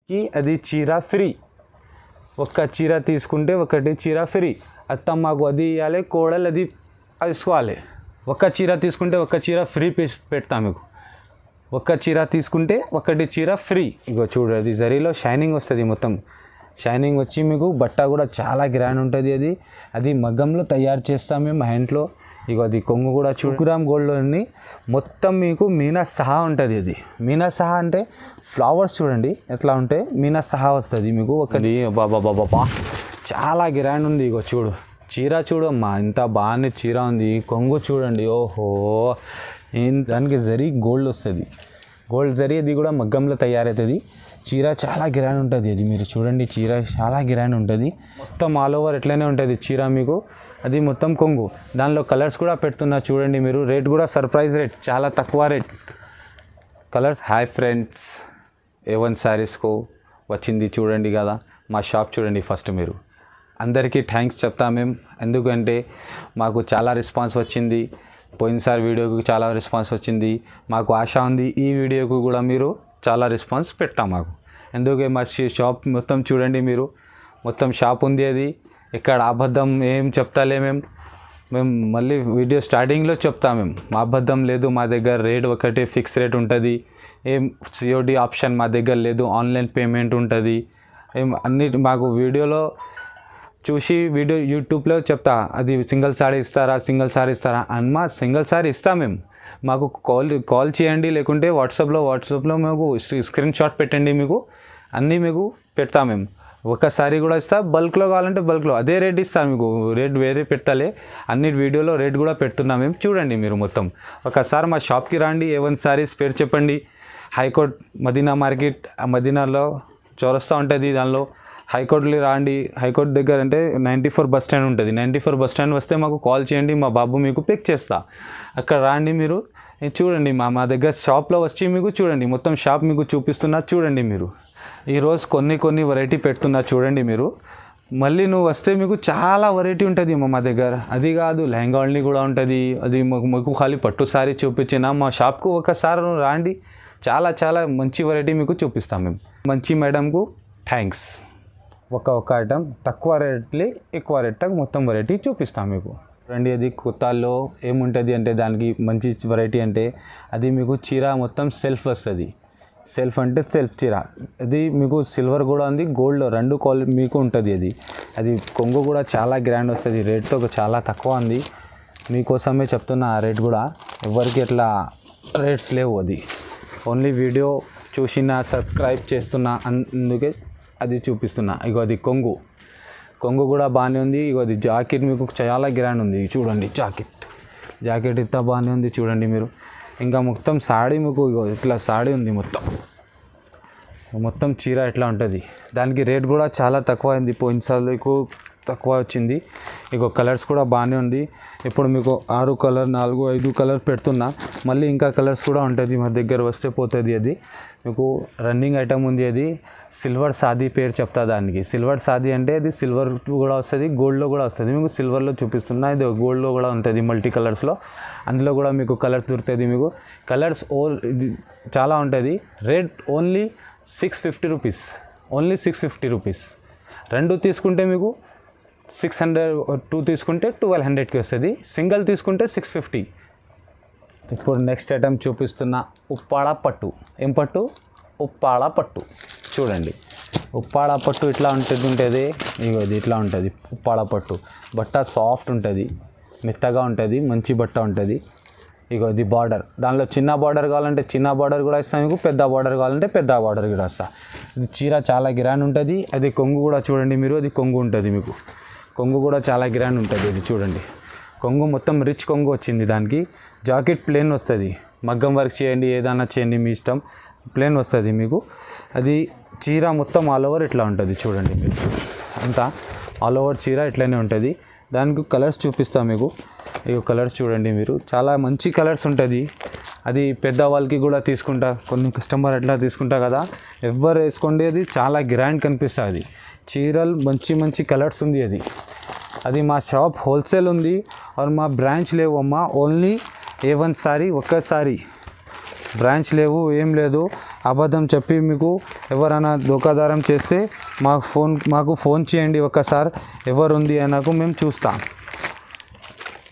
అది చీర ఫ్రీ. ఒక్క చీర తీసుకుంటే ఒకటి చీర ఫ్రీ. అత్తమ్మకు అది ఇవ్వాలి, కోడలు అది వేసుకోవాలి. ఒక్క చీర తీసుకుంటే ఒక్క చీర ఫ్రీ పెడతాం మీకు. ఒక్క చీర తీసుకుంటే ఒకటి చీర ఫ్రీ. ఇగో చూడు, అది జరీలో షైనింగ్ వస్తుంది, మొత్తం షైనింగ్ వచ్చి మీకు బట్ట కూడా చాలా గ్రాండ్ ఉంటుంది. అది మగ్గంలో తయారు చేస్తాం మేము హ్యాండ్లో. ఇగో అది కొంగు కూడా చూకురామ్ గోల్డ్లోని మొత్తం మీకు మీనా సహా ఉంటుంది. అది మీనా సహా అంటే ఫ్లవర్స్ చూడండి ఎట్లా ఉంటే మీనా సహా వస్తుంది మీకు. ఒకటి బాబా చాలా గ్రాండ్ ఉంది. ఇగో చూడు, చీర చూడమ్మా ఇంత బాగానే చీర ఉంది. కొంగు చూడండి, ఓహో దానికి జరీ గోల్డ్ వస్తుంది, గోల్డ్ జరీ. అది కూడా మగ్గంలో తయారవుతుంది. చీర చాలా గ్రాండ్ ఉంటుంది. అది మీరు చూడండి, చీర చాలా గ్రాండ్ ఉంటుంది. మొత్తం ఆల్ ఓవర్ ఎట్లనే ఉంటుంది చీర మీకు. అది మొత్తం కొంగు, దానిలో కలర్స్ కూడా పెడుతున్నా చూడండి మీరు. రేట్ కూడా సర్ప్రైజ్ రేట్, చాలా తక్కువ rate colours. Hi friends, A1 శారీస్కు వచ్చింది చూడండి కదా మా షాప్ చూడండి. ఫస్ట్ మీరు అందరికీ థ్యాంక్స్ చెప్తాం మేము, ఎందుకంటే మాకు చాలా రెస్పాన్స్ వచ్చింది. పోయినసారి వీడియోకి చాలా రెస్పాన్స్ వచ్చింది. మాకు ఆశ ఉంది ఈ వీడియోకు కూడా మీరు చాలా రెస్పాన్స్ పెడతాం మాకు. ఎందుకంటే మా షాప్ మొత్తం చూడండి మీరు, మొత్తం షాప్ ఉంది. అది ఇక్కడ అబద్ధం ఏం చెప్తాలే మేము మళ్ళీ వీడియో స్టార్టింగ్లో చెప్తాం మేము. మా అబద్ధం లేదు, మా దగ్గర రేట్ ఒకటి ఫిక్స్ రేట్ ఉంటుంది. ఏం COD ఆప్షన్ మా దగ్గర లేదు, ఆన్లైన్ పేమెంట్ ఉంటుంది. ఏం అన్ని మాకు వీడియోలో చూసి యూట్యూబ్లో చెప్తా, అది సింగిల్ సారీ ఇస్తారా అమ్మా సింగిల్ సారీ ఇస్తాం మేము. మాకు కాల్ చేయండి, లేకుంటే వాట్సాప్లో మీకు స్క్రీన్ షాట్ పెట్టండి, మీకు అన్నీ మీకు పెడతాం మేము. ఒకసారి కూడా ఇస్తా, బల్క్లో కావాలంటే బల్క్లో అదే రేట్ ఇస్తాను మీకు. రేట్ వేరే పెట్టాలి, అన్ని వీడియోలో రేట్ కూడా పెడుతున్నాం మేము. చూడండి మీరు మొత్తం. ఒకసారి మా షాప్కి రండి. A1 శారీస్ పేరు చెప్పండి. హైకోర్ట్ మదీనా మార్కెట్, మదీనాలో చౌరస్తా ఉంటుంది. దానిలో హైకోర్టులో రాండి. హైకోర్టు దగ్గర అంటే 94 బస్ స్టాండ్ ఉంటుంది. 94 బస్ స్టాండ్ వస్తే మాకు కాల్ చేయండి, మా బాబు మీకు పిక్ చేస్తా. అక్కడ రాండి మీరు. చూడండి మా దగ్గర షాప్లో వచ్చి మీకు చూడండి, మొత్తం షాప్ మీకు చూపిస్తున్నా చూడండి మీరు. ఈరోజు కొన్ని వెరైటీ పెడుతున్నా చూడండి మీరు. మళ్ళీ నువ్వు వస్తే మీకు చాలా వెరైటీ ఉంటుంది మా దగ్గర. అది కాదు, లెహంగా ఓన్లీ కూడా ఉంటుంది. అది మాకు ఖాళీ పట్టు సారీ చూపించిన మా షాప్కు ఒకసారి రాండి. చాలా మంచి వెరైటీ మీకు చూపిస్తాం మేము. మంచి మేడంకు థ్యాంక్స్. ఒక ఐటమ్ తక్కువ రేట్లే ఎక్కువ రేట్ తగ్గ మొత్తం వెరైటీ చూపిస్తాం మీకు. రండి, అది కుర్తాల్లో ఏముంటుంది అంటే దానికి మంచి వెరైటీ అంటే అది మీకు చీర మొత్తం సెల్ఫ్ వస్తుంది. సెల్ఫ్ అంటే సెల్ఫ్ చీర. అది మీకు సిల్వర్ కూడా ఉంది, గోల్డ్ రెండు మీకు ఉంటుంది. అది కొంగు కూడా చాలా గ్రాండ్ వస్తుంది. రేట్తో చాలా తక్కువ ఉంది, మీకోసమే చెప్తున్నా. ఆ రేట్ కూడా ఎవరికి ఎట్లా రేట్స్ లేవు. అది ఓన్లీ వీడియో చూసిన సబ్స్క్రైబ్ చేస్తున్నా, అందుకే అది చూపిస్తున్నా. ఇగో అది కొంగు కూడా బాగానే ఉంది. ఇగో అది జాకెట్ మీకు చాలా గ్రాండ్ ఉంది. చూడండి జాకెట్ ఇంత బాగానే ఉంది చూడండి మీరు. ఇంకా మొత్తం సాడీ మీకు ఇగో ఇట్లా సాడీ ఉంది. మొత్తం చీర ఎట్లా ఉంటుంది. దానికి రేట్ కూడా చాలా తక్కువ అయింది, పోయినసార్లకు తక్కువ వచ్చింది. ఇగో కలర్స్ కూడా బాగానే ఉంది. ఇప్పుడు మీకు 6 కలర్ 4 5 కలర్ పెడుతున్నా. మళ్ళీ ఇంకా కలర్స్ కూడా ఉంటుంది, మా దగ్గర వస్తే పోతుంది. అది మీకు రన్నింగ్ ఐటమ్ ఉంది. అది సిల్వర్ సాదీ పేరు చెప్తా దానికి. సిల్వర్ సాదీ అంటే అది సిల్వర్ కూడా వస్తుంది, గోల్డ్లో కూడా వస్తుంది. మీకు సిల్వర్లో చూపిస్తున్నా, ఇది గోల్డ్లో కూడా ఉంటుంది, మల్టీ కలర్స్లో. అందులో కూడా మీకు కలర్స్ దొరుకుతుంది. మీకు కలర్స్ చాలా ఉంటుంది. Rate only 650 rupees, only 650 rupees. 2 తీసుకుంటే మీకు 600, 2 తీసుకుంటే 1200కి వస్తుంది. సింగిల్ తీసుకుంటే 650. ఇప్పుడు నెక్స్ట్ ఐటమ్ చూపిస్తున్నా, ఉప్పాడ పట్టు. ఏం పట్టు? ఉప్పాడ పట్టు. చూడండి, ఉప్పాడ పట్టు ఇట్లా ఉంటుంది. ఇగో ఇది ఇట్లా ఉంటుంది ఉప్పాడ పట్టు. బట్ట సాఫ్ట్ ఉంటుంది, మెత్తగా ఉంటుంది, మంచి బట్ట ఉంటుంది. ఇగో ఇది బార్డర్. దానిలో చిన్న బార్డర్ కావాలంటే చిన్న బార్డర్ కూడా ఇస్తాను మీకు, పెద్ద బార్డర్ కావాలంటే పెద్ద బార్డర్ కూడా వస్తా. ఇది చీర చాలా గ్రాండ్ ఉంటుంది. అది కొంగు కూడా చూడండి మీరు, అది కొంగు ఉంటుంది మీకు. కొంగు కూడా చాలా గ్రాండ్ ఉంటుంది. ఇది చూడండి, కొంగు మొత్తం రిచ్ కొంగు వచ్చింది. దానికి జాకెట్ ప్లేన్ వస్తుంది. మగ్గం వర్క్ చేయండి, ఏదైనా చేయండి మీ ఇష్టం, ప్లేన్ వస్తుంది మీకు. అది చీర మొత్తం ఆల్ ఓవర్ ఇట్లా ఉంటుంది చూడండి మీరు. అంతా ఆల్ ఓవర్ చీర ఇట్లనే ఉంటుంది. దానికి కలర్స్ చూపిస్తాను మీకు. ఈ కలర్స్ చూడండి మీరు, చాలా మంచి కలర్స్ ఉంటుంది. అది పెద్దవాళ్ళకి కూడా తీసుకుంటా, కొన్ని కస్టమర్ ఎట్లా తీసుకుంటా కదా, ఎవరు వేసుకోండి. అది చాలా గ్రాండ్ కనిపిస్తుంది. చీరలు మంచి కలర్స్ ఉంది. అది మా షాప్ హోల్సేల్ ఉంది, और మా బ్రాంచ్ లేవు అమ్మా. ఓన్లీ A1 సారీ ఒక్కసారి, బ్రాంచ్ లేవు, ఏం లేదు. అబద్ధం చెప్పి మీకు ఎవరైనా దోకాదారం చేస్తే మాకు ఫోన్ చేయండి ఒక్కసారి, ఎవరు ఉంది నాకు మేము చూస్తాం.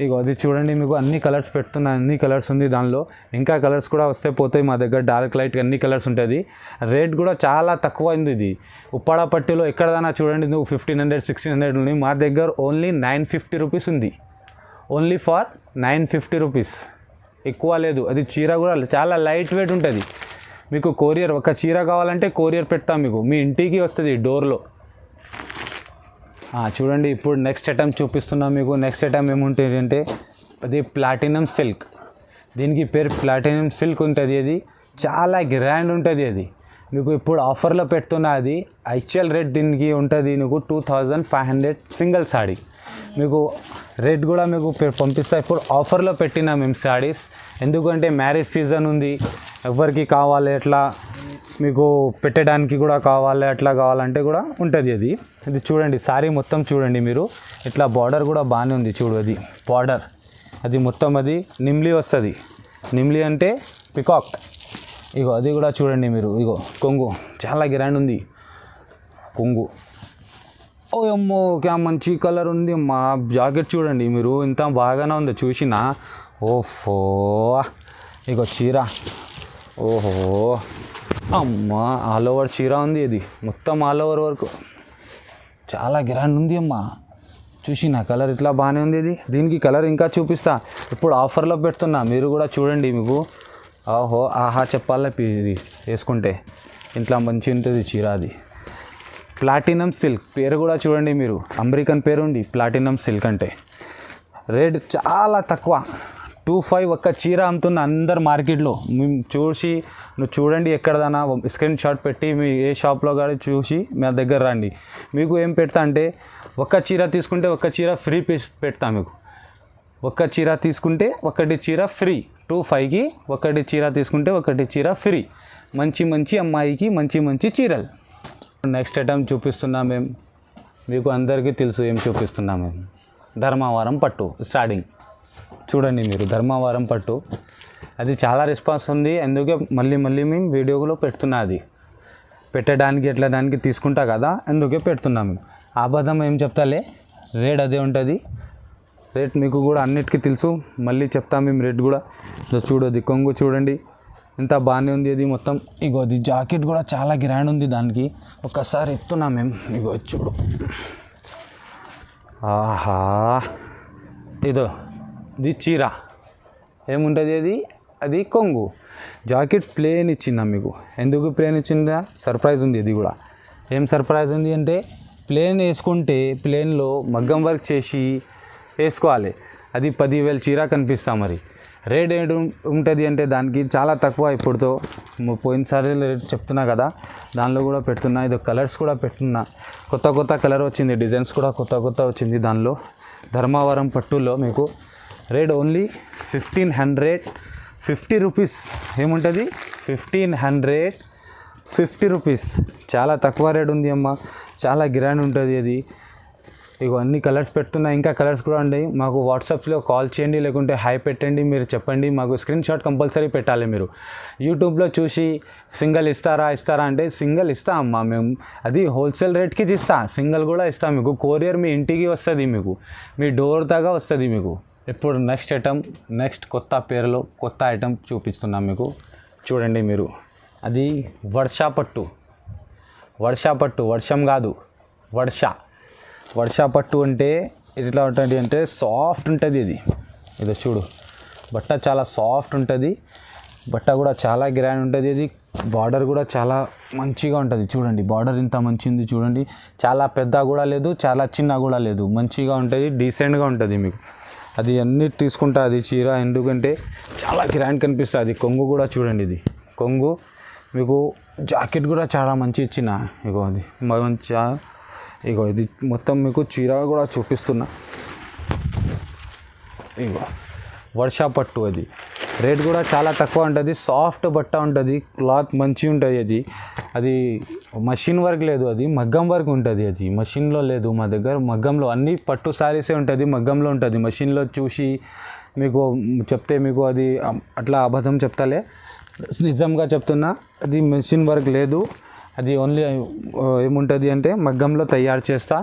ఇగో అది చూడండి, మీకు అన్ని కలర్స్ పెడుతున్నా, అన్ని కలర్స్ ఉంది దానిలో. ఇంకా కలర్స్ కూడా వస్తే పోతాయి మా దగ్గర, డార్క్ లైట్ అన్ని కలర్స్ ఉంటుంది. రేట్ కూడా చాలా తక్కువ ఉంది. ఇది ఉప్పాడ పట్టిలో ఎక్కడదన్నా చూడండి నువ్వు 1500 1600 ఉంది, మా దగ్గర ఓన్లీ 950 రూపీస్ ఉంది. ఓన్లీ ఫర్ 950 రూపీస్, ఎక్కువ లేదు. అది చీర కూడా చాలా లైట్ వెయిట్ ఉంటుంది. మీకు కొరియర్, ఒక చీర కావాలంటే కొరియర్ పెడతాం మీకు, మీ ఇంటికి వస్తుంది డోర్లో. చూడండి, ఇప్పుడు నెక్స్ట్ ఐటమ్ చూపిస్తున్నాం మీకు. నెక్స్ట్ ఐటమ్ ఏముంటుంది అంటే అది ప్లాటినం సిల్క్. దీనికి పేరు ప్లాటినం సిల్క్ ఉంటుంది. అది చాలా గ్రాండ్ ఉంటుంది. అది మీకు ఇప్పుడు ఆఫర్లో పెడుతున్నా. అది యాక్చువల్ రేట్ దీనికి ఉంటుంది మీకు 2500 సింగిల్ సాడీ. మీకు రేట్ కూడా మీకు పంపిస్తా. ఇప్పుడు ఆఫర్లో పెట్టినా మేము సాడీస్, ఎందుకంటే మ్యారేజ్ సీజన్ ఉంది, ఎవరికి కావాలి అట్లా మీకు పెట్టడానికి కూడా కావాలి, అట్లా కావాలంటే కూడా ఉంటుంది. అది చూడండి, సారీ మొత్తం చూడండి మీరు, ఇట్లా బార్డర్ కూడా బాగానే ఉంది చూడు. అది బార్డర్ అది మొత్తం అది నిమ్లీ వస్తుంది. నిమ్లీ అంటే పికాక్. ఇగో అది కూడా చూడండి మీరు. ఇగో కొంగు చాలా గ్రాండ్ ఉంది కొంగు. ఓ అమ్మో, క్యా మంచి కలర్ ఉంది. మా జాకెట్ చూడండి మీరు, ఇంత బాగానే ఉంది చూసినా. ఓఫో, ఇగో చీర, ఓహో అమ్మ, ఆల్ ఓవర్ చీర ఉంది. ఇది మొత్తం ఆల్ ఓవర్ వరకు చాలా గ్రాండ్ ఉంది అమ్మ. చూసిన కలర్ ఇట్లా బాగానే ఉంది. ఇది దీనికి కలర్ ఇంకా చూపిస్తా, ఇప్పుడు ఆఫర్లో పెడుతున్నా, మీరు కూడా చూడండి. మీకు ఓహో ఆహా చెప్పాలి, ఇది వేసుకుంటే ఇంట్లో మంచి ఉంటుంది చీర. అది ప్లాటినం సిల్క్ పేరు కూడా చూడండి మీరు, అమెరికన్ పేరు ఉంది ప్లాటినం సిల్క్ అంటే. రేట్ చాలా తక్కువ, 25 ఒక్క చీర అమ్ముతున్న అందరు మార్కెట్లో. మేము నువ్వు చూడండి, ఎక్కడదన్నా స్క్రీన్ షాట్ పెట్టి మీ ఏ షాప్లో కానీ చూసి మా దగ్గర రండి. మీకు ఏం పెడతా అంటే ఒక్క చీర తీసుకుంటే ఒక్క చీర ఫ్రీ పెడతా మీకు. ఒక్క చీర తీసుకుంటే ఒకటి చీర ఫ్రీ, 25కి ఒకటి చీర తీసుకుంటే ఒకటి చీర ఫ్రీ. మంచి మంచి అమ్మాయికి మంచి మంచి చీరలు. నెక్స్ట్ ఐటమ్ చూపిస్తున్నాం మేము, మీకు అందరికీ తెలుసు ఏం చూపిస్తున్నాం మేము. ధర్మవరం పట్టు స్టార్టింగ్ చూడండి మీరు, ధర్మవరం పట్టు. అది చాలా రెస్పాన్స్ ఉంది, అందుకే మళ్ళీ మేము వీడియోలో పెడుతున్నా. అది పెట్టడానికి ఎట్లా దానికి తీసుకుంటా కదా, అందుకే పెడుతున్నాం మేము. అబద్ధం ఏం చెప్తాలే, రేట్ అదే ఉంటుంది. రేట్ మీకు కూడా అన్నిటికీ తెలుసు, మళ్ళీ చెప్తాం మేము రేట్ కూడా. చూడది కొంగు చూడండి ఎంత బాగానే ఉంది. అది మొత్తం ఇగో అది జాకెట్ కూడా చాలా గ్రాండ్ ఉంది. దానికి ఒక్కసారి ఎత్తున్నాం మేము. ఇగో చూడు, ఆహా, ఇది చీర ఏముంటుంది, అది కొంగు. జాకెట్ ప్లేన్ ఇచ్చిందా మీకు. ఎందుకు ప్లేన్ ఇచ్చిందా, సర్ప్రైజ్ ఉంది. ఇది కూడా ఏం సర్ప్రైజ్ ఉంది అంటే, ప్లేన్ వేసుకుంటే ప్లేన్లో మగ్గం వర్క్ చేసి వేసుకోవాలి. అది 10,000 చీర కనిపిస్తా. మరి రేట్ ఏంటి ఉంటుంది అంటే దానికి చాలా తక్కువ. ఇప్పుడుతో పోయినసారి రేట్ చెప్తున్నా కదా, దానిలో కూడా పెడుతున్నా. ఇది కలర్స్ కూడా పెట్టున్నా, కొత్త కలర్ వచ్చింది, డిజైన్స్ కూడా కొత్త వచ్చింది దానిలో. ధర్మవరం పట్టులో మీకు రేట్ ఓన్లీ 1550 రూపీస్. ఏముంటుంది 1550 రూపీస్, చాలా తక్కువ రేట్ ఉంది అమ్మ, చాలా గ్రాండ్ ఉంటుంది. అది ఇగో అన్ని కలర్స్ పెడుతున్నా, ఇంకా కలర్స్ కూడా ఉన్నాయి. మాకు వాట్సాప్లో కాల్ చేయండి, లేకుంటే హాయ్ పెట్టండి, మీరు చెప్పండి. మాకు స్క్రీన్ షాట్ కంపల్సరీ పెట్టాలి మీరు. యూట్యూబ్లో చూసి సింగిల్ ఇస్తారా అంటే సింగిల్ ఇస్తా అమ్మా మేము. అది హోల్సేల్ రేట్కి ఇస్తా, సింగిల్ కూడా ఇస్తాం మీకు. కొరియర్ మీ ఇంటికి వస్తుంది, మీకు మీ డోర్ దాకా వస్తుంది మీకు. ఇప్పుడు నెక్స్ట్ ఐటమ్, నెక్స్ట్ కొత్త పేరులో కొత్త ఐటమ్ చూపిస్తున్నాం మీకు. చూడండి మీరు, అది వర్షా పట్టు. వర్షం కాదు, వర్షా పట్టు అంటే ఎట్లా ఉంటుంది అంటే సాఫ్ట్ ఉంటుంది. ఇది చూడు, బట్ట చాలా సాఫ్ట్ ఉంటుంది, బట్ట కూడా చాలా గ్రాండ్ ఉంటుంది. ఇది బార్డర్ కూడా చాలా మంచిగా ఉంటుంది. చూడండి బార్డర్ ఇంత మంచిది చూడండి, చాలా పెద్ద కూడా లేదు, చాలా చిన్న కూడా లేదు, మంచిగా ఉంటుంది, డీసెంట్గా ఉంటుంది మీకు. అది అన్నీ తీసుకుంటా అది చీర, ఎందుకంటే చాలా గ్రాండ్ కనిపిస్తుంది. అది కొంగు కూడా చూడండి, ఇది కొంగు మీకు. జాకెట్ కూడా చాలా మంచి ఇచ్చిన. ఇగో అది మంచిగా, ఇగో ఇది మొత్తం మీకు చీర కూడా చూపిస్తున్నా. ఇగో వర్షా పట్టు. అది రేట్ కూడా చాలా తక్కువ ఉంటుంది, సాఫ్ట్ బట్ట ఉంటుంది, క్లాత్ మంచిగా ఉంటుంది. అది మషిన్ వర్క్ లేదు, అది మగ్గం వర్క్ ఉంటుంది. అది మషిన్లో లేదు మా దగ్గర, మగ్గంలో అన్ని పట్టు సారీసే ఉంటుంది, మగ్గంలో ఉంటుంది. మషిన్లో చూసి మీకు చెప్తే మీకు అది అట్లా అబద్ధం చెప్తాలే, నిజంగా చెప్తున్నా, అది మెషిన్ వర్క్ లేదు, అది ఓన్లీ ఏముంటుంది అంటే మగ్గంలో తయారు చేస్తా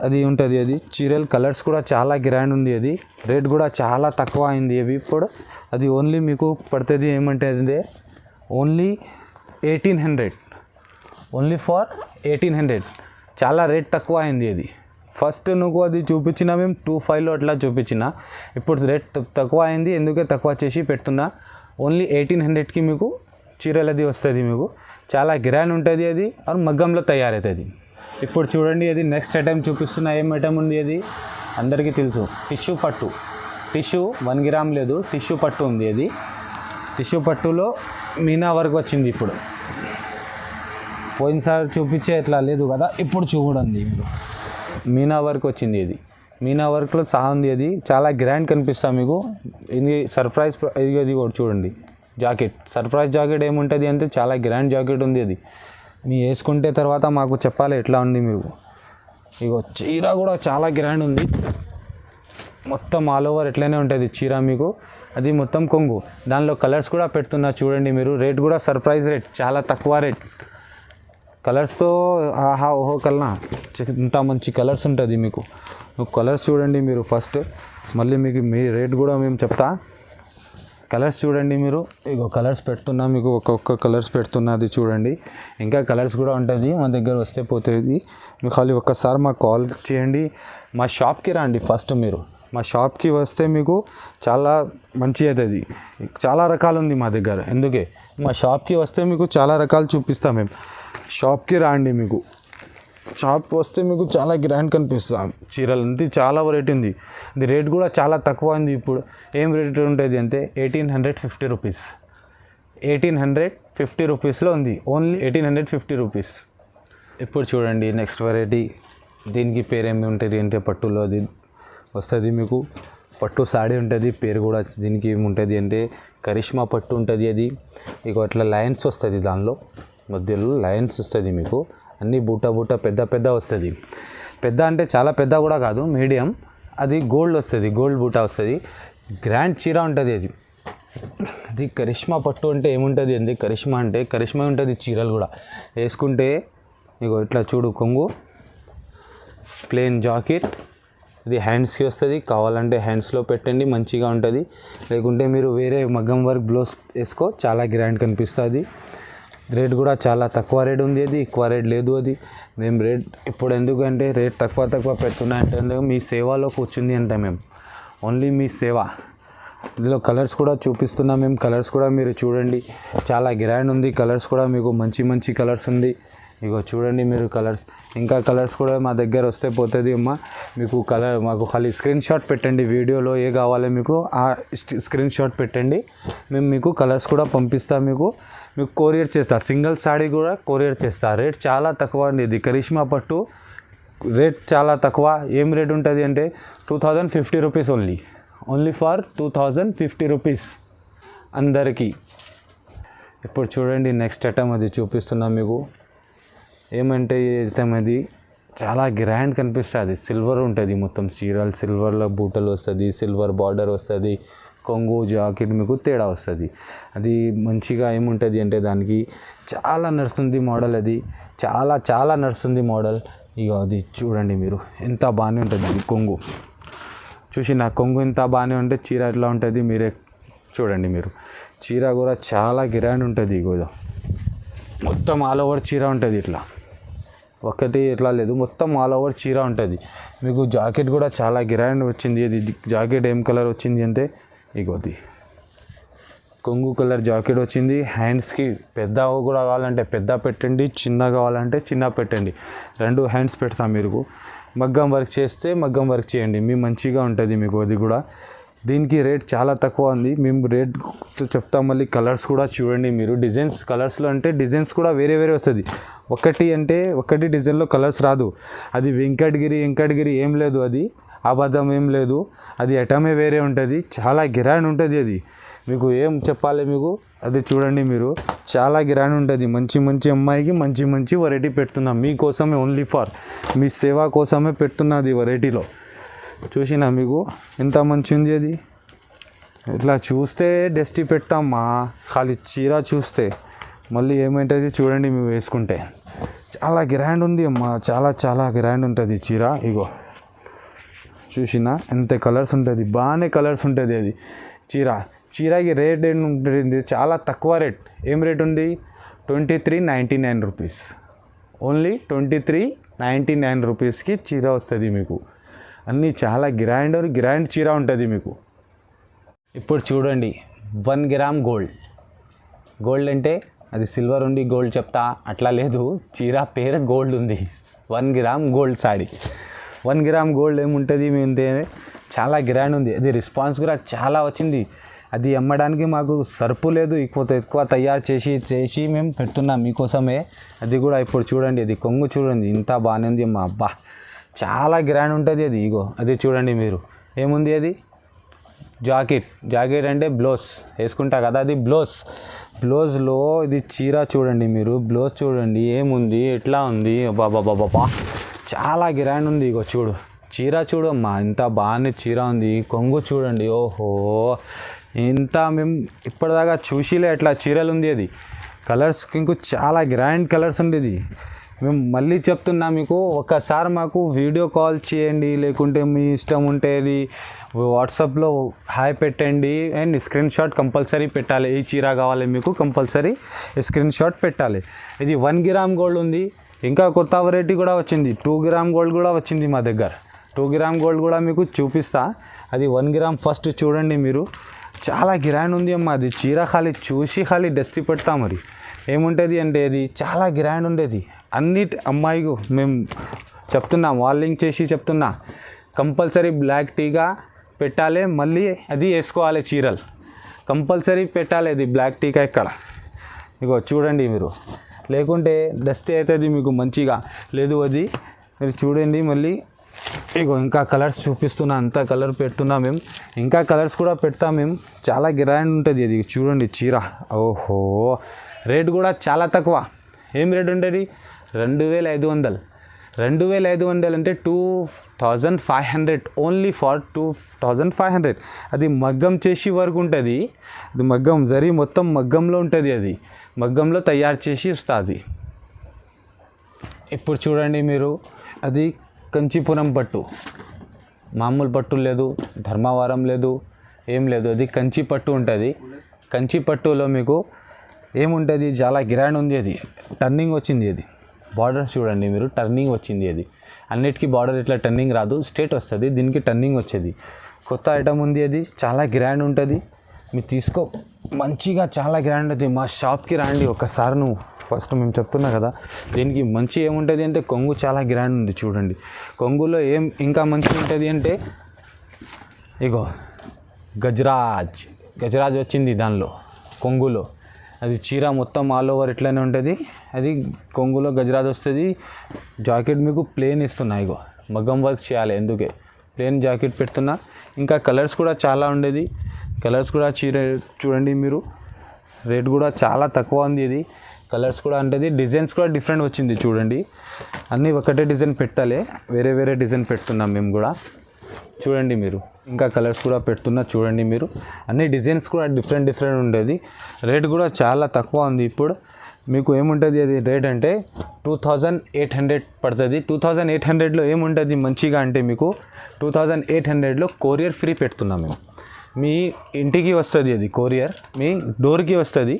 అది ఉంటుంది. అది చీరల్ కలర్స్ కూడా చాలా గ్రాండ్ ఉంది. అది రేట్ కూడా చాలా తక్కువ అయింది అవి ఇప్పుడు. అది ఓన్లీ మీకు పడుతుంది ఏమంటే అది ఓన్లీ 1800, ఓన్లీ ఫర్ 1800. చాలా రేట్ తక్కువ అయింది అది. ఫస్ట్ నువ్వు అది చూపించిన మేము 25లో అట్లా చూపించిన, ఇప్పుడు రేట్ తక్కువ అయింది. ఎందుకే తక్కువ చేసి పెడుతున్నా. ఓన్లీ 1800కి మీకు చీరలు అది వస్తుంది. మీకు చాలా గ్రాండ్ ఉంటుంది అది, అది మగ్గంలో తయారవుతుంది. ఇప్పుడు చూడండి, అది నెక్స్ట్ ఐటమ్ చూపిస్తున్న. ఏం ఐటమ్ ఉంది అది అందరికీ తెలుసు, టిష్యూ పట్టు. టిష్యూ 1 గ్రామ్ లేదు, టిష్యూ పట్టు ఉంది. అది టిష్యూ పట్టులో మీనా వర్క్ వచ్చింది. ఇప్పుడు పోయినసారి చూపించే ఎట్లా లేదు కదా, ఇప్పుడు చూడండి మీరు మీనా వర్క్ వచ్చింది. ఇది మీనా వర్క్లో సహా ఉంది. అది చాలా గ్రాండ్ కనిపిస్తా మీకు. ఇది సర్ప్రైజ్, ఇది కూడా చూడండి జాకెట్. సర్ప్రైజ్ జాకెట్ ఏముంటుంది అంటే చాలా గ్రాండ్ జాకెట్ ఉంది. అది మీ వేసుకుంటే తర్వాత మాకు చెప్పాలి ఎట్లా ఉంది మీరు. ఇగో చీర కూడా చాలా గ్రాండ్ ఉంది. మొత్తం ఆల్ ఓవర్ ఎట్లనే ఉంటుంది చీర మీకు. అది మొత్తం కొంగు, దానిలో కలర్స్ కూడా పెడుతున్నా చూడండి మీరు. రేట్ కూడా సర్ప్రైజ్ రేట్, చాలా తక్కువ రేట్. కలర్స్తో ఆహా ఓహో కల్నా ఇంత మంచి కలర్స్ ఉంటుంది మీకు. కలర్స్ చూడండి మీరు ఫస్ట్, మళ్ళీ మీకు మీ రేట్ కూడా మేము చెప్తా. కలర్స్ చూడండి మీరు. ఇగో కలర్స్ పెడుతున్నా మీకు, ఒక్కొక్క కలర్స్ పెడుతున్నా. అది చూడండి, ఇంకా కలర్స్ కూడా ఉంటుంది. మా దగ్గర వస్తే పోతుంది. మీకు ఖాళీ ఒక్కసారి మాకు కాల్ చేయండి. మా షాప్కి రండి. ఫస్ట్ మీరు మా షాప్కి వస్తే మీకు చాలా మంచి అవుతుంది. చాలా రకాలు ఉంది మా దగ్గర. ఎందుకే మా షాప్కి వస్తే మీకు చాలా రకాలు చూపిస్తాం మేము. షాప్కి రండి. మీకు షాప్ వస్తే మీకు చాలా గ్రాండ్ కనిపిస్తాం. చీరలు అంతే చాలా వెరైటీ ఉంది. ఇది రేట్ కూడా చాలా తక్కువ ఉంది. ఇప్పుడు ఏం రేట్ ఉంటుంది అంటే 1850 రూపీస్. 1850 రూపీస్లో ఉంది. Only 1850 rupees. ఇప్పుడు చూడండి నెక్స్ట్ వెరైటీ. దీనికి పేరు ఏమి ఉంటుంది అంటే పట్టులో అది వస్తుంది మీకు. పట్టు సాడీ ఉంటుంది. పేరు కూడా దీనికి ఏముంటుంది అంటే కరిష్మా పట్టు ఉంటుంది. అది ఇక అట్లా లైన్స్ వస్తుంది, దానిలో మధ్యలో లైన్స్ వస్తుంది మీకు. అన్నీ బూటా బూటా పెద్ద పెద్ద వస్తుంది. పెద్ద అంటే చాలా పెద్ద కూడా కాదు, మీడియం. అది గోల్డ్ వస్తుంది, గోల్డ్ బూటా వస్తుంది. గ్రాండ్ చీర ఉంటుంది అది. అది కరిష్మా పట్టు అంటే ఏముంటుంది అంటే కరిష్మా అంటే కరిష్మా ఉంటుంది. చీరలు కూడా వేసుకుంటే ఇగో ఇట్లా చూడు, కొంగు, ప్లెయిన్ జాకెట్. ఇది హ్యాండ్స్కి వస్తుంది. కావాలంటే హ్యాండ్స్లో పెట్టండి, మంచిగా ఉంటుంది. లేకుంటే మీరు వేరే మగ్గం వర్క్ బ్లౌజ్ వేసుకో, చాలా గ్రాండ్ కనిపిస్తుంది. రేట్ కూడా చాలా తక్కువ రేట్ ఉంది. అది ఎక్కువ రేట్ లేదు. అది మేము రేట్ ఇప్పుడు ఎందుకంటే రేట్ తక్కువ పెడుతున్నా అంటే మీ సేవలో కూర్చుంది అంటే మేము ఓన్లీ మీ సేవ. ఇందులో కలర్స్ కూడా చూపిస్తున్నాం మేము. కలర్స్ కూడా మీరు చూడండి, చాలా గ్రాండ్ ఉంది. కలర్స్ కూడా మీకు మంచి మంచి కలర్స్ ఉంది. ఇగో చూడండి మీరు కలర్స్. ఇంకా కలర్స్ కూడా మా దగ్గర వస్తే పోతుంది అమ్మ. మీకు కలర్ మాకు ఖాళీ స్క్రీన్ షాట్ పెట్టండి. వీడియోలో ఏ కావాలో మీకు ఆ స్క్రీన్ షాట్ పెట్టండి. మేము మీకు కలర్స్ కూడా పంపిస్తాం. మీకు కొరియర్ చేస్తా. సింగిల్ సాడీ కూడా కొరియర్ చేస్తా. రేట్ చాలా తక్కువ అండి. ఇది కరిష్మా పట్టు రేట్ చాలా తక్కువ. ఏం రేట్ ఉంటుంది అంటే 2050 రూపీస్ ఓన్లీ ఫర్ 2050 రూపీస్ అందరికీ. ఇప్పుడు చూడండి నెక్స్ట్ ఐటమ్ అది చూపిస్తున్నా మీకు. ఏమంటే ఈ ఐటమ్ అది చాలా గ్రాండ్ కనిపిస్తుంది. సిల్వర్ ఉంటుంది మొత్తం. చీరలు సిల్వర్లో బూటలు వస్తుంది, సిల్వర్ బార్డర్ వస్తుంది, కొంగు జాకెట్ మీకు తేడా వస్తుంది. అది మంచిగా ఏముంటుంది అంటే దానికి చాలా నడుస్తుంది మోడల్. అది చాలా నడుస్తుంది మోడల్. ఇక అది చూడండి మీరు, ఎంత బాగానే ఉంటుంది. అది కొంగు చూసి నా కొంగు ఎంత బాగానే ఉంటే చీర ఎట్లా ఉంటుంది మీరే చూడండి మీరు. చీర కూడా చాలా గ్రాండ్ ఉంటుంది. ఇగో మొత్తం ఆల్ ఓవర్ చీర ఉంటుంది. ఇట్లా ఒకటి ఎట్లా లేదు, మొత్తం ఆల్ ఓవర్ చీర ఉంటుంది. మీకు జాకెట్ కూడా చాలా గ్రాండ్ వచ్చింది. అది జాకెట్ ఏం కలర్ వచ్చింది అంటే ఇగోది కొంగు కలర్ జాకెట్ వచ్చింది. హ్యాండ్స్కి పెద్ద కూడా కావాలంటే పెద్ద పెట్టండి, చిన్న కావాలంటే చిన్న పెట్టండి. 2 హ్యాండ్స్ పెడతాం. మీరు మగ్గం వర్క్ చేస్తే మగ్గం వర్క్ చేయండి, మీ మంచిగా ఉంటుంది మీకు. అది కూడా దీనికి రేట్ చాలా తక్కువ ఉంది. మేము రేట్ చెప్తాం. మళ్ళీ కలర్స్ కూడా చూడండి మీరు. డిజైన్స్ కలర్స్లో అంటే డిజైన్స్ కూడా వేరే వస్తుంది. ఒకటి డిజైన్లో కలర్స్ రాదు. అది వెంకటగిరి ఏం లేదు. అది అబద్ధం ఏం లేదు. అది ఐటమే వేరే ఉంటుంది. చాలా గిరాండ్ ఉంటుంది. అది మీకు ఏం చెప్పాలి మీకు. అది చూడండి మీరు, చాలా గ్రాండ్ ఉంటుంది. మంచి అమ్మాయికి మంచి వెరైటీ పెడుతున్నాం మీకోసమే. ఓన్లీ ఫర్ మీ సేవ కోసమే పెడుతున్నది వెరైటీలో. చూసినా మీకు ఎంత మంచి ఉంది. ఇట్లా చూస్తే డస్టీ పెడతామా, ఖాళీ చీర చూస్తే మళ్ళీ ఏమైంటుంది చూడండి మేము వేసుకుంటే. చాలా గ్రాండ్ ఉంది అమ్మా, చాలా చాలా గ్రాండ్ ఉంటుంది చీర. ఇగో చూసినా ఎంత కలర్స్ ఉంటుంది, బాగానే కలర్స్ ఉంటుంది అది చీరకి రేట్ ఉంటుంది చాలా తక్కువ రేట్. ఏం రేట్ ఉంది? 2399 రూపీస్. ఓన్లీ 2399 రూపీస్కి చీర వస్తుంది మీకు. అన్నీ చాలా గ్రాండ్ చీర ఉంటుంది మీకు. ఇప్పుడు చూడండి 1 గ్రామ్ గోల్డ్ అంటే అది సిల్వర్ ఉండి గోల్డ్ చెప్తా అట్లా లేదు, చీర పేరు గోల్డ్ ఉంది. 1 gram gold saree. 1 gram gold ఏముంటుంది మేము చాలా గ్రాండ్ ఉంది. అది రెస్పాన్స్ కూడా చాలా వచ్చింది. అది అమ్మడానికి మాకు సరుపు లేదు, ఎక్కువ తయారు చేసి మేము పెడుతున్నాం మీకోసమే. అది కూడా ఇప్పుడు చూడండి, అది కొంగు చూడండి ఇంత బాగానే ఉంది అమ్మా. అబ్బా చాలా గ్రాండ్ ఉంటుంది అది. ఇగో అది చూడండి మీరు, ఏముంది అది జాకెట్ అంటే బ్లౌజ్ వేసుకుంటా కదా, అది బ్లౌజ్లో ఇది చీర చూడండి మీరు, బ్లౌజ్ చూడండి ఏముంది, ఎట్లా ఉంది. బాబా చాలా గ్రాండ్ ఉంది. ఇగో చీర చూడమ్మా ఇంత బాగానే చీర ఉంది. కొంగు చూడండి, ఓహో ఇంత మేము ఇప్పటిదాకా చూసిలే అట్లా చీరలు ఉంది. అది కలర్స్ ఇంకో చాలా గ్రాండ్ కలర్స్ ఉండేది. మేము మళ్ళీ చెప్తున్నా మీకు, ఒకసారి మాకు వీడియో కాల్ చేయండి, లేకుంటే మీ ఇష్టం ఉంటే వాట్సాప్లో హాయ్ పెట్టండి అండ్ స్క్రీన్ షాట్ కంపల్సరీ పెట్టాలి. ఈ చీర కావాలి మీకు కంపల్సరీ స్క్రీన్ షాట్ పెట్టాలి. ఇది 1 గ్రామ్ గోల్డ్ ఉంది. ఇంకా కొత్త వెరైటీ కూడా వచ్చింది, 2 గ్రామ్ గోల్డ్ కూడా వచ్చింది మా దగ్గర. 2 గ్రామ్ గోల్డ్ కూడా మీకు చూపిస్తా. అది 1 గ్రామ్ ఫస్ట్ చూడండి మీరు, చాలా గ్రాండ్ ఉంది అమ్మ. అది చీర ఖాళీ డస్టీ పెడతా. మరి ఏముంటుంది అంటే అది చాలా గ్రాండ్ ఉండేది. అమ్మాయికు మేము చెప్తున్నా, వార్నింగ్ చేసి చెప్తున్నా, కంపల్సరీ బ్లాక్ టీగా పెట్టాలి. మళ్ళీ అది వేసుకోవాలి, చీరలు కంపల్సరీ పెట్టాలి. అది బ్లాక్ టీగా ఇక్కడ ఇగో చూడండి మీరు, లేకుంటే డస్ట్ అవుతుంది మీకు మంచిగా లేదు. అది మీరు చూడండి మళ్ళీ. ఇగో ఇంకా కలర్స్ చూపిస్తున్నా, అంతా కలర్ పెడుతున్నా మేము, ఇంకా కలర్స్ కూడా పెడతాం మేము. చాలా గ్రాండ్ ఉంటుంది అది. చూడండి చీర, ఓహో రేట్ కూడా చాలా తక్కువ. ఏం రేట్ ఉంటుంది? 2500 అంటే 2500, ఓన్లీ ఫర్ 2500. అది మగ్గం చేసి వరకు ఉంటుంది. అది మగ్గం జరీ మొత్తం మగ్గంలో ఉంటుంది. అది మగ్గంలో తయారు చేసి వస్తుంది. ఇప్పుడు చూడండి మీరు, అది కంచీపురం పట్టు, మామూలు పట్టు లేదు, ధర్మవరం లేదు, ఏం లేదు, అది కంచి పట్టు ఉంటుంది. కంచి పట్టులో మీకు ఏముంటుంది, చాలా గ్రాండ్ ఉంది. అది టర్నింగ్ వచ్చింది. అది బార్డర్ చూడండి మీరు, టర్నింగ్ వచ్చింది. అది అన్నిటికీ బార్డర్ ఇట్లా టర్నింగ్ రాదు, స్ట్రేట్ వస్తుంది. దీనికి టర్నింగ్ వచ్చేది. కొత్త ఐటమ్ ఉంది. అది చాలా గ్రాండ్ ఉంటుంది. మీరు తీసుకో మంచిగా, చాలా గ్రాండ్ ఉంటుంది. మా షాప్కి రండి ఒకసారి. నువ్వు ఫస్ట్ మేము చెప్తున్నా కదా, దీనికి మంచి ఏముంటుంది అంటే కొంగు చాలా గ్రాండ్ ఉంది. చూడండి కొంగులో ఏం ఇంకా మంచి ఉంటుంది అంటే ఇగో గజరాజ్ వచ్చింది దానిలో కొంగులో. అది చీర మొత్తం ఆల్ ఓవర్ ఇట్లానే ఉంటుంది. అది కొంగులో గజరాజ్ వస్తుంది. జాకెట్ మీకు ప్లేన్ ఇస్తున్నా, ఇగో మగ్గం వర్క్ చేయాలి, ఎందుకే ప్లేన్ జాకెట్ పెడుతున్నా. ఇంకా కలర్స్ కూడా చాలా ఉండేది. కలర్స్ కూడా చీర చూడండి మీరు, రేట్ కూడా చాలా తక్కువ ఉంది. ఇది కలర్స్ కూడా ఉంటుంది. డిజైన్స్ కూడా డిఫరెంట్ వచ్చింది. చూడండి అన్నీ ఒకటే డిజైన్ పెట్టాలి, వేరే డిజైన్ పెడుతున్నాం మేము కూడా. చూడండి మీరు, ఇంకా కలర్స్ కూడా పెడుతున్నా. చూడండి మీరు, అన్ని డిజైన్స్ కూడా డిఫరెంట్ ఉండేది. రేట్ కూడా చాలా తక్కువ ఉంది. ఇప్పుడు మీకు ఏముంటుంది అది రేట్ అంటే 2800 పడుతుంది. 2800లో ఏముంటుంది మంచిగా అంటే మీకు 2800లో కొరియర్ ఫ్రీ పెడుతున్నాం మేము. మీ ఇంటికి వస్తుంది, అది కొరియర్ మీ డోర్కి వస్తుంది.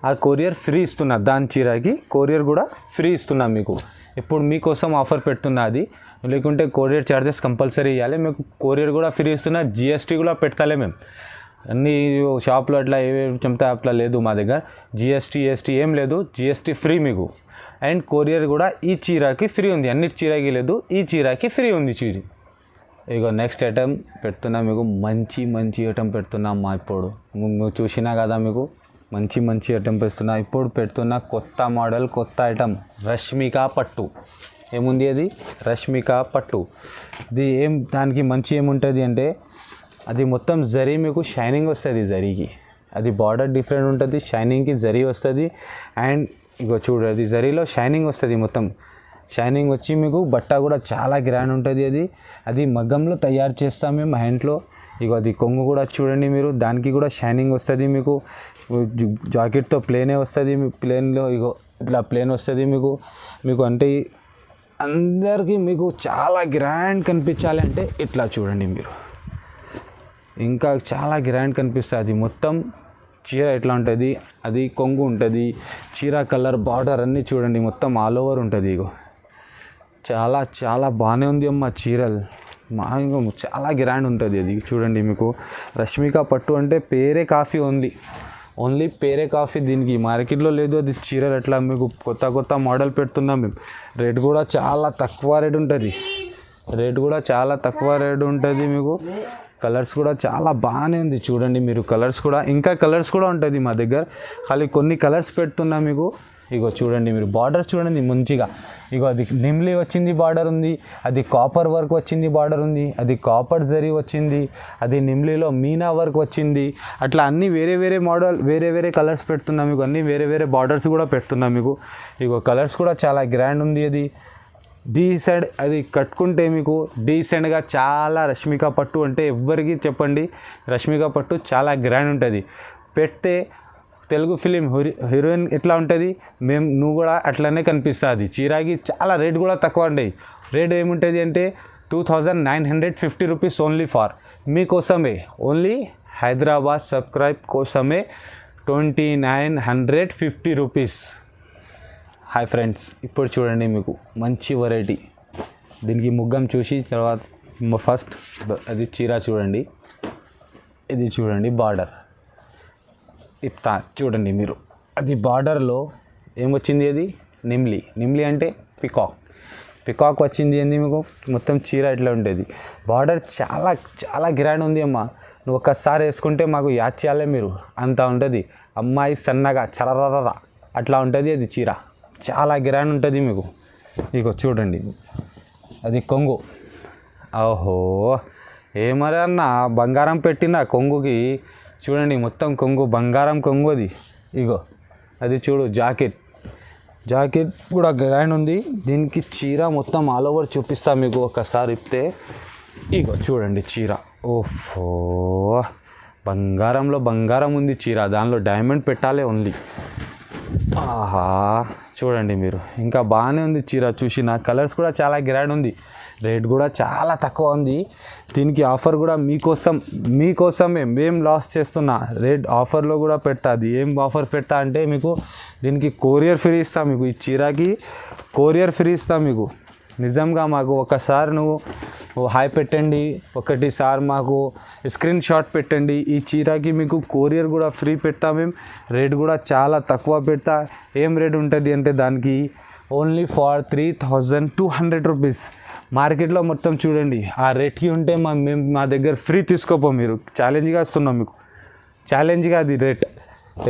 ఆ కొరియర్ ఫ్రీ ఇస్తున్నా, దాని చీరకి కొరియర్ కూడా ఫ్రీ ఇస్తున్నాం మీకు. ఇప్పుడు మీకోసం ఆఫర్ పెడుతున్నా. అది లేకుంటే కొరియర్ ఛార్జెస్ కంపల్సరీ ఇవ్వాలి. మీకు కొరియర్ కూడా ఫ్రీ ఇస్తున్నా. జిఎస్టీ కూడా పెట్టాలి మేము. అన్ని షాప్లో అట్లా ఏవేవి చెప్తా అట్లా లేదు మా దగ్గర. జిఎస్టీ ఏం లేదు, జిఎస్టీ ఫ్రీ మీకు. అండ్ కొరియర్ కూడా ఈ చీరకి ఫ్రీ ఉంది. అన్ని చీరకి లేదు, ఈ చీరకి ఫ్రీ ఉంది చీర. ఇగో నెక్స్ట్ ఐటమ్ పెడుతున్నా మీకు, మంచి ఐటమ్ పెడుతున్నా అమ్మా. ఇప్పుడు చూసినా కదా మీకు, మంచి ఐటమ్ పెడుతున్నా. ఇప్పుడు పెడుతున్నా కొత్త మోడల్, కొత్త ఐటమ్, రష్మిక పట్టు. ఏముంది అది? రష్మిక పట్టు. ఇది దానికి మంచి ఏముంటుంది అంటే అది మొత్తం జరీ మీకు షైనింగ్ వస్తుంది. జరీకి అది బార్డర్ డిఫరెంట్ ఉంటుంది, షైనింగ్కి జరీ వస్తుంది. అండ్ ఇగో చూడు, అది జరీలో షైనింగ్ వస్తుంది, మొత్తం షైనింగ్ వచ్చి మీకు బట్ట కూడా చాలా గ్రాండ్ ఉంటుంది. అది మగ్గంలో తయారు చేస్తాం మేము హ్యాండ్లో. ఇగో అది కొంగు కూడా చూడండి మీరు, దానికి కూడా షైనింగ్ వస్తుంది మీకు. జాకెట్తో ప్లేనే వస్తుంది, ప్లేన్లో ఇగో ఇట్లా ప్లేన్ వస్తుంది మీకు. మీకు అంటే అందరికీ మీకు చాలా గ్రాండ్ కనిపించాలి అంటే ఇట్లా చూడండి మీరు, ఇంకా చాలా గ్రాండ్ కనిపిస్తుంది. అది మొత్తం చీర ఎట్లా ఉంటుంది, అది కొంగు ఉంటుంది, చీర కలర్ బార్డర్ అన్నీ చూడండి మొత్తం ఆల్ ఓవర్ ఉంటుంది. ఇగో చాలా చాలా బాగానే ఉంది అమ్మ చీరలు, చాలా గ్రాండ్ ఉంటుంది. అది చూడండి మీకు రష్మిక పట్టు అంటే పేరే కాఫీ ఓన్లీ పేరే కాఫీ, దీనికి మార్కెట్లో లేదు. అది చీరలు ఎట్లా మీకు కొత్త మోడల్ పెడుతున్నాం మేము. రేట్ కూడా చాలా తక్కువ రేట్ ఉంటుంది, మీకు. కలర్స్ కూడా చాలా బాగానే ఉంది చూడండి మీరు. కలర్స్ కూడా ఇంకా కలర్స్ కూడా ఉంటుంది మా దగ్గర, ఖాళీ కొన్ని కలర్స్ పెడుతున్నా మీకు. ఇగో చూడండి మీరు బార్డర్ చూడండి మంచిగా. ఇగో అది నిమ్లీ వచ్చింది బార్డర్ ఉంది, అది కాపర్ వర్క్ వచ్చింది బార్డర్ ఉంది, అది కాపర్ జరీ వచ్చింది, అది నిమ్లీలో మీనా వర్క్ వచ్చింది. అట్లా అన్నీ వేరే మోడల్ వేరే కలర్స్ పెడుతున్నాం మీకు, అన్నీ వేరే బార్డర్స్ కూడా పెడుతున్నాం మీకు. ఇగో కలర్స్ కూడా చాలా గ్రాండ్ ఉంది. అది డీసెంట్, అది కట్టుకుంటే మీకు డీసెంట్గా చాలా రష్మిక పట్టు అంటే ఎవ్వరికి చెప్పండి, రష్మిక పట్టు చాలా గ్రాండ్ ఉంటుంది. పెడితే తెలుగు ఫిలిం హీరోయిన్ ఎట్లా ఉంటుంది నువ్వు కూడా అట్లనే కనిపిస్తుంది. చీరాకి చాలా రేట్ కూడా తక్కువ ఉంటాయి. రేట్ ఏముంటుంది అంటే 2950 రూపీస్ ఓన్లీ ఫార్ మీకోసమే, ఓన్లీ హైదరాబాద్ సబ్స్క్రైబ్ కోసమే 2950 రూపీస్. హాయ్ ఫ్రెండ్స్, ఇప్పుడు చూడండి మీకు మంచి వెరైటీ. దీనికి ముగ్గం చూసి తర్వాత ఫస్ట్ అది చీర చూడండి, ఇది చూడండి బార్డర్ ఇప్తా చూడండి మీరు. అది బార్డర్లో ఏమొచ్చింది, అది నిమ్లీ అంటే పికాక్ వచ్చింది ఏంది మీకు. మొత్తం చీర ఇట్లా ఉంటుంది. బార్డర్ చాలా చాలా గ్రాండ్ ఉంది అమ్మ. నువ్వు ఒక్కసారి వేసుకుంటే మాకు యాద్ చేయాలి మీరు, అంత ఉంటుంది. అమ్మాయి సన్నగా చరరర అట్లా ఉంటుంది అది చీర, చాలా గ్రాండ్ ఉంటుంది మీకు. ఇగో చూడండి అది కొంగు. ఓహో ఏమరా అన్న, బంగారం పెట్టిన కొంగుకి చూడండి మొత్తం కొంగు, బంగారం కొంగు అది. ఇగో అది చూడు జాకెట్ కూడా గ్రాండ్ ఉంది. దీనికి చీర మొత్తం ఆల్ ఓవర్ చూపిస్తా మీకు ఒకసారి ఇప్తే. ఇగో చూడండి చీర, ఓఫో బంగారం ఉంది చీర, దానిలో డైమండ్ పెట్టాలి ఓన్లీ. ఆహా చూడండి మీరు, ఇంకా బాగానే ఉంది చీర చూసిన. కలర్స్ కూడా చాలా గ్రాండ్ ఉంది, రేట్ కూడా చాలా తక్కువ ఉంది. దీనికి ఆఫర్ కూడా మీకోసమే మేము లాస్ చేస్తున్నా. రేట్ ఆఫర్లో కూడా పెడతా. అది ఏం ఆఫర్ పెడతా అంటే మీకు దీనికి కొరియర్ ఫ్రీ ఇస్తా మీకు. ఈ చీరకి కొరియర్ ఫ్రీ ఇస్తా మీకు. నిజంగా మాకు ఒకసారి నువ్వు హాయ్ పెట్టండి, ఒకటిసారి మాకు స్క్రీన్ షాట్ పెట్టండి. ఈ చీరకి మీకు కొరియర్ కూడా ఫ్రీ పెడతా మేము. రేట్ కూడా చాలా తక్కువ పెడతా. ఏం రేట్ ఉంటుంది అంటే దానికి ఓన్లీ ఫార్ 3200 రూపీస్. మార్కెట్లో మొత్తం చూడండి ఆ రేట్కి ఉంటే మేము మా దగ్గర ఫ్రీ తీసుకోపో. మీరు ఛాలెంజ్గా ఇస్తున్నాం మీకు, ఛాలెంజ్గా అది రేట్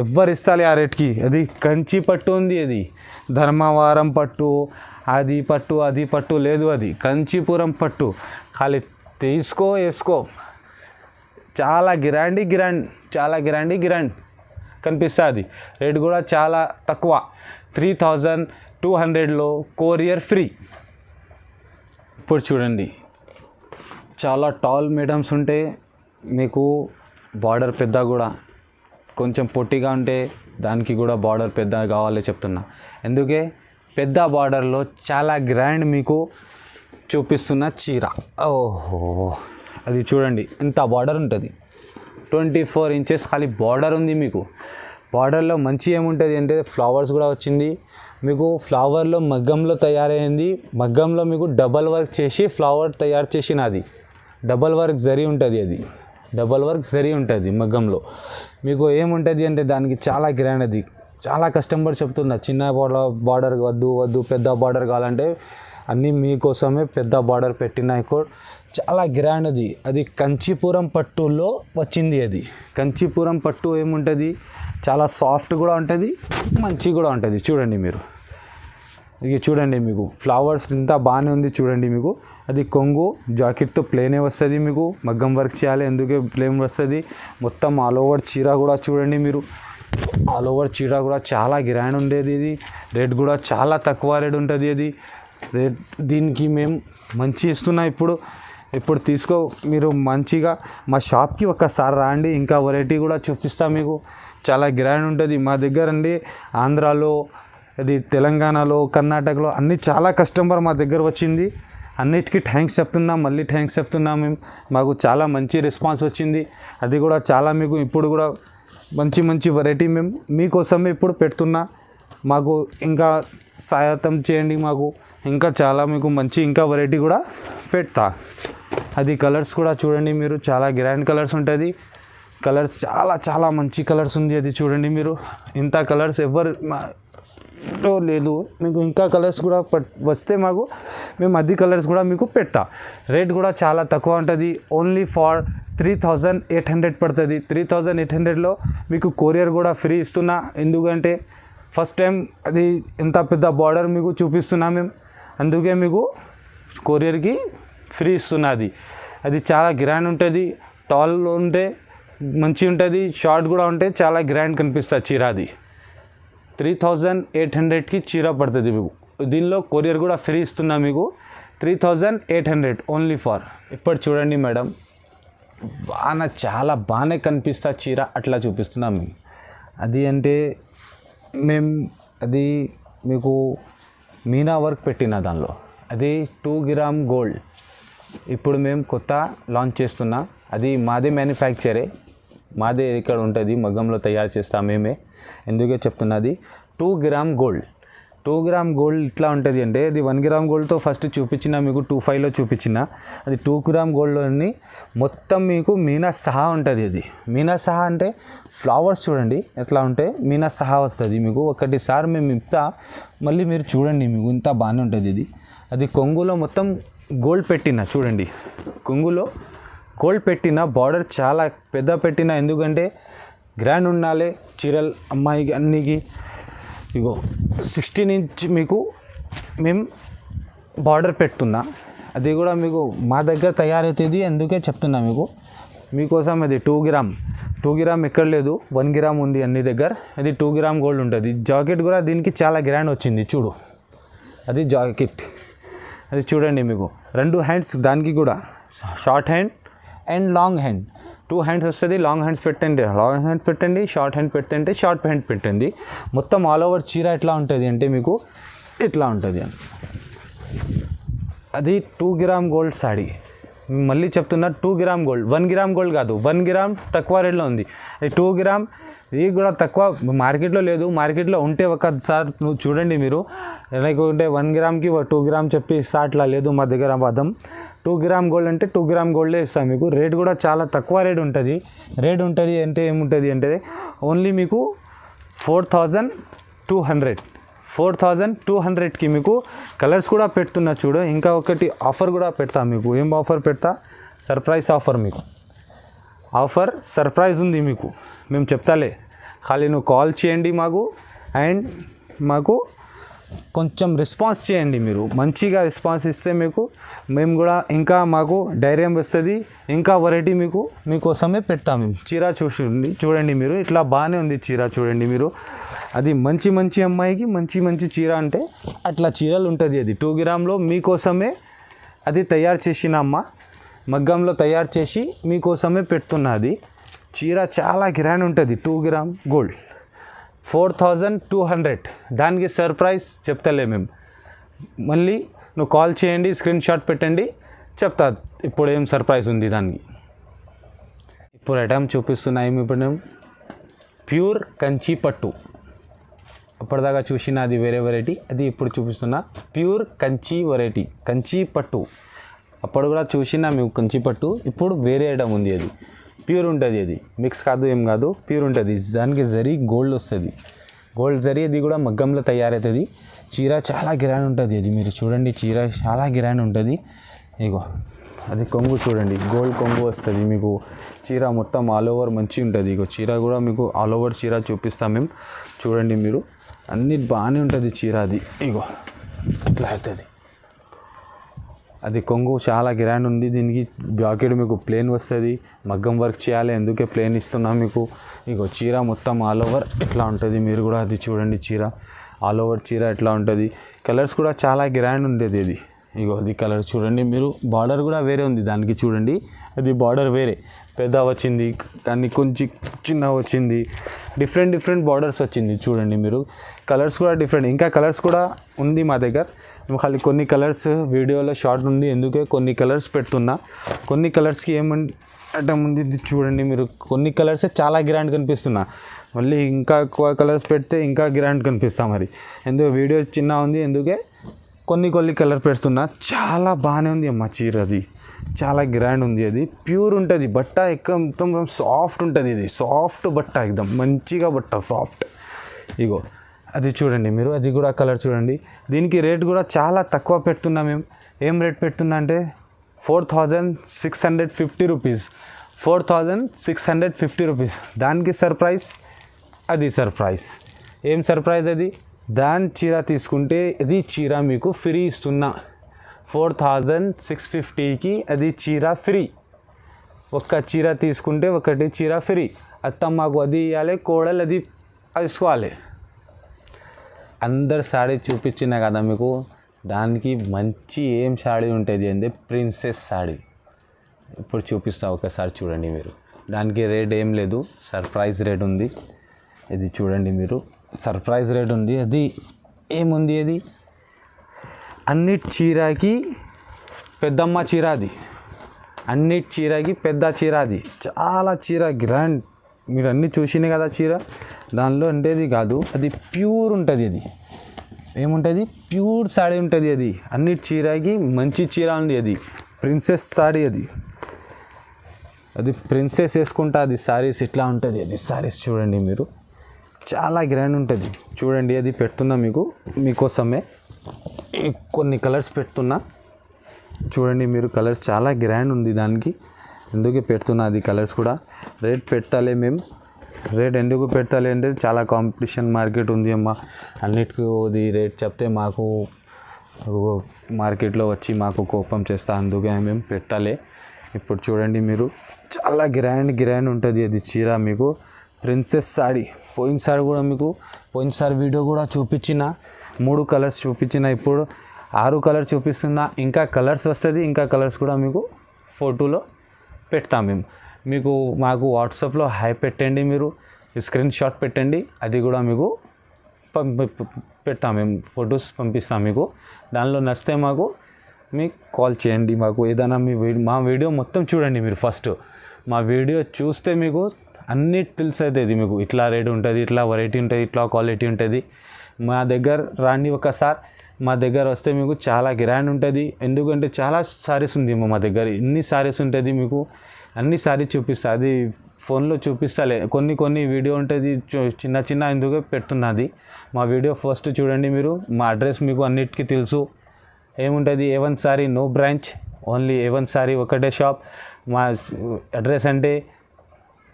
ఎవ్వరు ఇస్తాలి ఆ రేట్కి. అది కంచి పట్టు ఉంది, అది ధర్మవరం పట్టు, అది పట్టు లేదు, అది కంచీపురం పట్టు. ఖాళీ తీసుకో వేసుకో, చాలా గ్రాండ్ కనిపిస్తుంది. రేట్ కూడా చాలా తక్కువ, 3200లో కొరియర్ ఫ్రీ. ఇప్పుడు చూడండి చాలా టాల్ మేడమ్స్ ఉంటే మీకు బార్డర్ పెద్ద కూడా, కొంచెం పొట్టిగా ఉంటే దానికి కూడా బార్డర్ పెద్ద కావాలి చెప్తున్నా. ఎందుకే పెద్ద బార్డర్లో చాలా గ్రాండ్ మీకు చూపిస్తున్న చీర. ఓహో అది చూడండి ఎంత బార్డర్ ఉంటుంది, 24 ఇంచెస్ ఖాళీ బార్డర్ ఉంది మీకు. బార్డర్లో మంచి ఏముంటుంది అంటే ఫ్లవర్స్ కూడా వచ్చింది మీకు. ఫ్లవర్లో మగ్గంలో తయారైంది, మగ్గంలో మీకు డబల్ వర్క్ చేసి ఫ్లవర్ తయారు చేసినది. డబల్ వర్క్ జరీ ఉంటుంది, అది డబల్ వర్క్ జరీ ఉంటుంది మగ్గంలో. మీకు ఏముంటుంది అంటే దానికి చాలా గ్రాండ్. అది చాలా కస్టమర్ చెప్తున్నా చిన్న బార్డర్ వద్దు పెద్ద బార్డర్ కావాలంటే అన్నీ మీకోసమే పెద్ద బార్డర్ పెట్టిన చాలా గ్రాండ్. అది కంచీపురం పట్టులో వచ్చింది. అది కంచీపురం పట్టు ఏముంటుంది, చాలా సాఫ్ట్ కూడా ఉంటుంది, మంచి కూడా ఉంటుంది. చూడండి మీరు, ఇక చూడండి మీకు ఫ్లవర్స్ ఇంత బాగానే ఉంది చూడండి మీకు. అది కొంగు జాకెట్తో ప్లేనే వస్తుంది మీకు, మగ్గం వర్క్ చేయాలి అందుకే ప్లేన్ వస్తుంది. మొత్తం ఆల్ ఓవర్ చీర కూడా చూడండి మీరు, ఆల్ ఓవర్ చీర కూడా చాలా గ్రాండ్ ఉండేది. ఇది రేట్ కూడా చాలా తక్కువ రేట్ ఉంటుంది. అది రేట్ దీనికి మేము మంచి ఇస్తున్నా. ఇప్పుడు ఇప్పుడు తీసుకో మీరు మంచిగా మా షాప్కి ఒకసారి రాండి, ఇంకా వెరైటీ కూడా చూపిస్తా మీకు. చాలా గ్రాండ్ ఉంటుంది మా దగ్గర అండి. ఆంధ్రాలో, అది తెలంగాణలో, కర్ణాటకలో అన్ని చాలా కస్టమర్ మా దగ్గర వచ్చింది. అన్నిటికీ థ్యాంక్స్ చెప్తున్నాం, మళ్ళీ థ్యాంక్స్ చెప్తున్నాం మేము. మాకు చాలా మంచి రెస్పాన్స్ వచ్చింది. అది కూడా చాలా మీకు ఇప్పుడు కూడా మంచి మంచి వెరైటీ మేము మీకోసమే ఇప్పుడు పెడుతున్నా. మాకు ఇంకా సహాయతం చేయండి, మాకు ఇంకా చాలా మీకు మంచి ఇంకా వెరైటీ కూడా పెడతా. అది కలర్స్ కూడా చూడండి మీరు, చాలా గ్రాండ్ కలర్స్ ఉంటుంది. కలర్స్ చాలా చాలా మంచి కలర్స్ ఉంది. అది చూడండి మీరు, ఇంత కలర్స్ ఎవరు లేదు. మీకు ఇంకా కలర్స్ కూడా వస్తే మాకు మేము అది కలర్స్ కూడా మీకు పెడతా. రేట్ కూడా చాలా తక్కువ ఉంటుంది. ఓన్లీ ఫర్ 3800 పడుతుంది. 3800లో మీకు కొరియర్ కూడా ఫ్రీ ఇస్తున్నా. ఎందుకంటే ఫస్ట్ టైం అది ఇంత పెద్ద బార్డర్ మీకు చూపిస్తున్నా మేము, అందుకే మీకు కొరియర్కి ఫ్రీ ఇస్తున్నది. అది చాలా గ్రాండ్ ఉంటుంది. టాల్ ఉంటే మంచి ఉంటుంది, షార్ట్ కూడా ఉంటే చాలా గ్రాండ్ కనిపిస్తుంది చీర. అది 3800కి చీర పడుతుంది మీకు. దీనిలో కొరియర్ కూడా ఫ్రీ ఇస్తున్నా మీకు. 3800 ఓన్లీ ఫర్. ఇప్పుడు చూడండి మేడం, చాలా బాగానే కనిపిస్తా చీర, అట్లా చూపిస్తున్నాం మేము. అది అంటే మేము అది మీకు మీనా వర్క్ పెట్టిన దానిలో అది 2 గ్రామ్ గోల్డ్ ఇప్పుడు మేము కొత్త లాంచ్ చేస్తున్నా. అది మాదే మ్యానుఫ్యాక్చరే, మాదే ఇక్కడ ఉంటుంది, మగ్గంలో తయారు చేస్తాం మేమే. ఎందుకే చెప్తున్నది 2 గ్రామ్ గోల్డ్. 2 గ్రామ్ గోల్డ్ ఇట్లా ఉంటుంది అంటే, అది 1 గ్రామ్ గోల్డ్తో ఫస్ట్ చూపించిన మీకు 25లో చూపించిన. అది 2 గ్రామ్ గోల్డ్లోని మొత్తం మీకు మీనా సహా ఉంటుంది. అది మీనా సహా అంటే ఫ్లవర్స్ చూడండి ఎట్లా ఉంటే మీనా సహా వస్తుంది మీకు. ఒకటిసారి మేము ఇప్తా, మళ్ళీ మీరు చూడండి, మీకు ఇంత బాగానే ఉంటుంది. ఇది అది కొంగులో మొత్తం గోల్డ్ పెట్టిన, చూడండి కొంగులో గోల్డ్ పెట్టిన, బార్డర్ చాలా పెద్ద పెట్టిన. ఎందుకంటే గ్రాండ్ ఉండాలి చీరలు అమ్మాయికి అన్నికి. ఇగో 16 ఇంచ్ మీకు మేము బార్డర్ పెట్టున్నా. అది కూడా మీకు మా దగ్గర తయారవుతుంది, అందుకే చెప్తున్నా మీకు. మీకోసం అది 2 గ్రామ్ ఎక్కడ లేదు, 1 గ్రామ్ ఉంది అన్ని దగ్గర. అది 2 గ్రామ్ గోల్డ్ ఉంటుంది. జాకెట్ కూడా దీనికి చాలా గ్రాండ్ వచ్చింది చూడు. అది జాకెట్, అది చూడండి మీకు 2 హ్యాండ్స్, దానికి కూడా short hand and long hand. 2 hands వస్తుంది. లాంగ్ హ్యాండ్స్ పెట్టండి లాంగ్ హ్యాండ్స్ పెట్టండి, షార్ట్ హ్యాండ్ పెట్టండి షార్ట్ హ్యాండ్ పెట్టండి. మొత్తం ఆల్ ఓవర్ చీర ఎట్లా ఉంటుంది అంటే మీకు ఇట్లా ఉంటుంది. అది 2 గ్రామ్ గోల్డ్ సాడీ. మళ్ళీ చెప్తున్నా 2 గ్రామ్ గోల్డ్, 1 గ్రామ్ గోల్డ్ కాదు. 1 గ్రామ్ తక్కువ రేట్లో ఉంది. అది 2 గ్రామ్, ఇది కూడా తక్కువ మార్కెట్లో లేదు. మార్కెట్లో ఉంటే ఒకసారి నువ్వు చూడండి మీరు, లేకుంటే 1 గ్రామ్కి 2 గ్రామ్ చెప్పి ఇస్తా, అట్లా లేదు మా దగ్గర అబద్ధం. 2 గ్రామ్ గోల్డ్ అంటే 2 గ్రామ్ గోల్డే ఇస్తాం మీకు. రేట్ కూడా చాలా తక్కువ రేట్ ఉంటుంది. రేట్ ఉంటుంది అంటే ఏముంటుంది అంటే ఓన్లీ మీకు 4200కి మీకు కలర్స్ కూడా పెడుతున్నా చూడు. ఇంకా ఒకటి ఆఫర్ కూడా పెడతా మీకు. ఏం ఆఫర్ పెడతా? సర్ప్రైజ్ ఆఫర్ మీకు. ఆఫర్ సర్ప్రైజ్ ఉంది మీకు, మేము చెప్తాలే. ఖాళీ నువ్వు కాల్ చేయండి మాకు, అండ్ మాకు కొంచెం రెస్పాన్స్ చేయండి. మీరు మంచిగా రెస్పాన్స్ ఇస్తే మీకు మేము కూడా ఇంకా మాకు ధైర్యం వస్తుంది. ఇంకా వెరైటీ మీకోసమే పెడతాం మేము. చీర చూడండి మీరు, ఇట్లా బాగానే ఉంది చీర చూడండి మీరు. అది మంచి అమ్మాయికి మంచి చీర అంటే అట్లా చీరలు ఉంటుంది. అది 2 గ్రామ్లో మీకోసమే అది తయారు చేసిన అమ్మ, మగ్గంలో తయారు చేసి మీకోసమే పెడుతున్నది. చీర చాలా గ్రాండ్ ఉంటుంది. 2 గ్రామ్ గోల్డ్ 4200. దానికి సర్ప్రైజ్ చెప్తలే మేము. మళ్ళీ నువ్వు కాల్ చేయండి, స్క్రీన్ షాట్ పెట్టండి, చెప్తా ఇప్పుడు ఏం సర్ప్రైజ్ ఉంది దానికి. ఇప్పుడు ఐటమ్ చూపిస్తున్నాయి ఇప్పుడు మేము ప్యూర్ కంచి పట్టు. అప్పటిదాకా చూసిన అది వేరే వెరైటీ, అది ఇప్పుడు చూపిస్తున్నా ప్యూర్ కంచి వెరైటీ, కంచి పట్టు. అప్పుడు కూడా చూసినా మేము కంచి పట్టు, ఇప్పుడు వేరే ఐటమ్ ఉంది. అది ప్యూర్ ఉంటుంది, అది మిక్స్ కాదు ఏం కాదు, ప్యూర్ ఉంటుంది. దానికి జరీ గోల్డ్ వస్తుంది, గోల్డ్ జరీ. అది కూడా మగ్గంలో తయారవుతుంది. చీర చాలా గ్రాండ్ ఉంటుంది. అది మీరు చూడండి, చీర చాలా గ్రాండ్ ఉంటుంది. ఇగో అది కొంగు చూడండి, గోల్డ్ కొంగు వస్తుంది మీకు. చీర మొత్తం ఆల్ ఓవర్ మంచి ఉంటుంది. ఇగో చీర కూడా మీకు ఆల్ ఓవర్ చీర చూపిస్తాం మేము. చూడండి మీరు, అన్ని బాగానే ఉంటుంది చీర. అది ఇగో ఇట్లా అవుతుంది. అది కొంగు చాలా గ్రాండ్ ఉంది. దీనికి జాకెట్ మీకు ప్లేన్ వస్తుంది, మగ్గం వర్క్ చేయాలి, అందుకే ప్లేన్ ఇస్తున్నాం మీకు. ఇగో చీర మొత్తం ఆల్ ఓవర్ ఇట్లా ఉంటుంది. మీరు కూడా అది చూడండి, చీర ఆల్ ఓవర్ చీర ఎట్లా ఉంటుంది. కలర్స్ కూడా చాలా గ్రాండ్ ఉండేది. అది ఇగో అది కలర్ చూడండి మీరు, బార్డర్ కూడా వేరే ఉంది దానికి చూడండి, అది బార్డర్ వేరే పెద్ద వచ్చింది కానీ కొంచెం చిన్న వచ్చింది, డిఫరెంట్ బార్డర్స్ వచ్చింది చూడండి మీరు. కలర్స్ కూడా డిఫరెంట్, ఇంకా కలర్స్ కూడా ఉంది మా దగ్గర. ఖాళీ కొన్ని కలర్స్ వీడియోలో షార్ట్ ఉంది, ఎందుకే కొన్ని కలర్స్ పెడుతున్నా. కొన్ని కలర్స్కి ఏమంటే ఉంది చూడండి మీరు, కొన్ని కలర్సే చాలా గ్రాండ్ కనిపిస్తున్నా, మళ్ళీ ఇంకా ఎక్కువ కలర్స్ పెడితే ఇంకా గ్రాండ్ కనిపిస్తా. మరి ఎందుకు వీడియో చిన్న ఉంది, ఎందుకే కొన్ని కలర్ పెడుతున్నా. చాలా బాగానే ఉంది అమ్మ చీర, అది చాలా గ్రాండ్ ఉంది, అది ప్యూర్ ఉంటుంది బట్ట, మొత్తం సాఫ్ట్ ఉంటుంది, ఇది సాఫ్ట్ బట్ట, ఎక్దమ్ మంచిగా బట్ట సాఫ్ట్. ఇగో అది చూడండి మీరు, అది కూడా కలర్ చూడండి. దీనికి రేట్ కూడా చాలా తక్కువ పెడుతున్నా మేము. ఏం రేట్ పెడుతున్నా అంటే 4650 రూపీస్, 4650 రూపీస్. దానికి సర్ప్రైజ్, అది సర్ప్రైజ్. ఏం సర్ప్రైజ్ అది? దాని చీర తీసుకుంటే అది చీర మీకు ఫ్రీ ఇస్తున్నా. 4650కి అది చీర ఫ్రీ. ఒక్క చీర తీసుకుంటే ఒకటి చీర ఫ్రీ. అత్తమ్మకు అది ఇవ్వాలి, కోడలు అది తీసుకోవాలి. అందరు సాడీ చూపించిన కదా మీకు, దానికి మంచి ఏం సాడీ ఉంటుంది అంటే ప్రిన్సెస్ సాడీ. ఇప్పుడు చూపిస్తా, ఒకసారి చూడండి మీరు. దానికి రేట్ ఏం లేదు, సర్ప్రైజ్ రేట్ ఉంది. ఇది చూడండి మీరు, సర్ప్రైజ్ రేట్ ఉంది. అది ఏముంది, అది అన్నిటి చీరకి పెద్దమ్మ చీర, అది అన్నిటి చీరకి పెద్ద చీర, అది చాలా చీర గ్రాండ్. మీరు అన్నీ చూసినాయి కదా చీర, దానిలో ఉండేది కాదు, అది ప్యూర్ ఉంటుంది. అది ఏముంటుంది, ప్యూర్ సాడీ ఉంటుంది. అది అన్నిటి చీరకి మంచి చీర ఉంది, అది ప్రిన్సెస్ సాడీ. అది ప్రిన్సెస్ వేసుకుంటా, అది సారీస్ ఇట్లా ఉంటుంది. అది సారీస్ చూడండి మీరు, చాలా గ్రాండ్ ఉంటుంది. చూడండి అది పెడుతున్నా మీకోసమే కొన్ని కలర్స్ పెడుతున్నా. చూడండి మీరు, కలర్స్ చాలా గ్రాండ్ ఉంది దానికి, ఎందుకే పెడుతున్నా. అది కలర్స్ కూడా రేట్ పెట్టాలి మేము. రేట్ ఎందుకు పెట్టాలి అంటే చాలా కాంపిటీషన్ మార్కెట్ ఉంది అమ్మ. అన్నిటికీ అది రేట్ చెప్తే మాకు మార్కెట్లో వచ్చి మాకు కోపం చేస్తా, అందుకే మేము పెట్టాలి. ఇప్పుడు చూడండి మీరు, చాలా గ్రాండ్ ఉంటుంది అది చీర మీకు. ప్రిన్సెస్ సాడీ. పోయినసారి వీడియో కూడా చూపించిన, 3 కలర్స్ చూపించిన, ఇప్పుడు 6 కలర్స్ చూపిస్తున్నా. ఇంకా కలర్స్ వస్తుంది, ఇంకా కలర్స్ కూడా మీకు ఫోటోలో పెడతాం మేము. మాకు వాట్సాప్లో హై పెట్టండి, మీరు స్క్రీన్ షాట్ పెట్టండి, అది కూడా మీకు పెడతాం మేము, ఫొటోస్ పంపిస్తాం మీకు. దానిలో నచ్చితే మీకు కాల్ చేయండి. మాకు ఏదైనా మా వీడియో మొత్తం చూడండి మీరు. ఫస్ట్ మా వీడియో చూస్తే మీకు అన్నీ తెలిసేది. మీకు ఇట్లా రేట్ ఉంటుంది, ఇట్లా వెరైటీ ఉంటుంది, ఇట్లా క్వాలిటీ ఉంటుంది. మా దగ్గర రాండి ఒకసారి, మా దగ్గర వస్తే మీకు చాలా గ్రాండ్ ఉంటుంది. ఎందుకంటే చాలా సారీస్ ఉంది మా దగ్గర, ఇన్ని సారీస్ ఉంటుంది. మీకు అన్ని సారీస్ చూపిస్తా, అది ఫోన్లో చూపిస్తాలే. కొన్ని వీడియో ఉంటుంది చిన్న ఎందుకు పెడుతున్నది. మా వీడియో ఫస్ట్ చూడండి మీరు. మా అడ్రస్ మీకు అన్నిటికీ తెలుసు. ఏముంటుంది, A1 sari no branch, only A1 sari ఒకటే షాప్. మా అడ్రస్ అంటే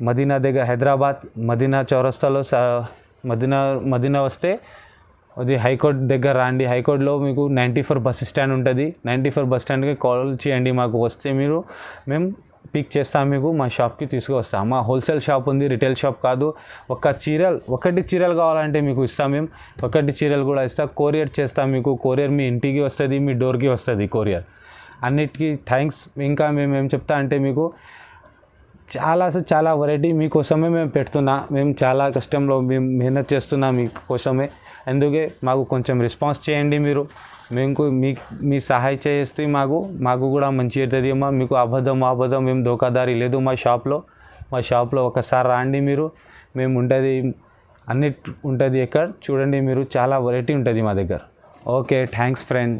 మదీనా దగ్గర, హైదరాబాద్ మదీనా చౌరస్తాలో. మదీనా వస్తే అది హైకోర్ట్ దగ్గర రండి. హైకోర్టులో మీకు 94 బస్ స్టాండ్ ఉంటుంది. 94 బస్ స్టాండ్కి కాల్ చేయండి. మాకు వస్తే మేము పిక్ చేస్తాం, మీకు మా షాప్కి తీసుకువస్తాం. మా హోల్సేల్ షాప్ ఉంది, రిటైల్ షాప్ కాదు. ఒకటి చీరలు కావాలంటే మీకు ఇస్తాం మేము, ఒకటి చీరలు కూడా ఇస్తాం. కొరియర్ చేస్తాం మీకు. కొరియర్ మీ ఇంటికి వస్తుంది, మీ డోర్కి వస్తుంది కొరియర్. అన్నిటికీ థ్యాంక్స్. ఇంకా మేము ఏం చెప్తా అంటే మీకు చాలా వెరైటీ మీకోసమే మేము పెడుతున్నా. మేము చాలా కష్టంలో మేము మెహనత్ చేస్తున్నాం మీకోసమే. అందుకే మాకు కొంచెం రెస్పాన్స్ చేయండి మీరు. మీ సహాయం చేస్తే మాకు కూడా మంచి అవుతుంది అమ్మా. మీకు అబద్ధం మేము దోకాదారి లేదు మా షాప్లో ఒకసారి రండి మీరు. మేము ఉంటుంది, అన్నిటి ఉంటుంది. ఎక్కడ చూడండి మీరు, చాలా వెరైటీ ఉంటుంది మా దగ్గర. Okay, thanks friend.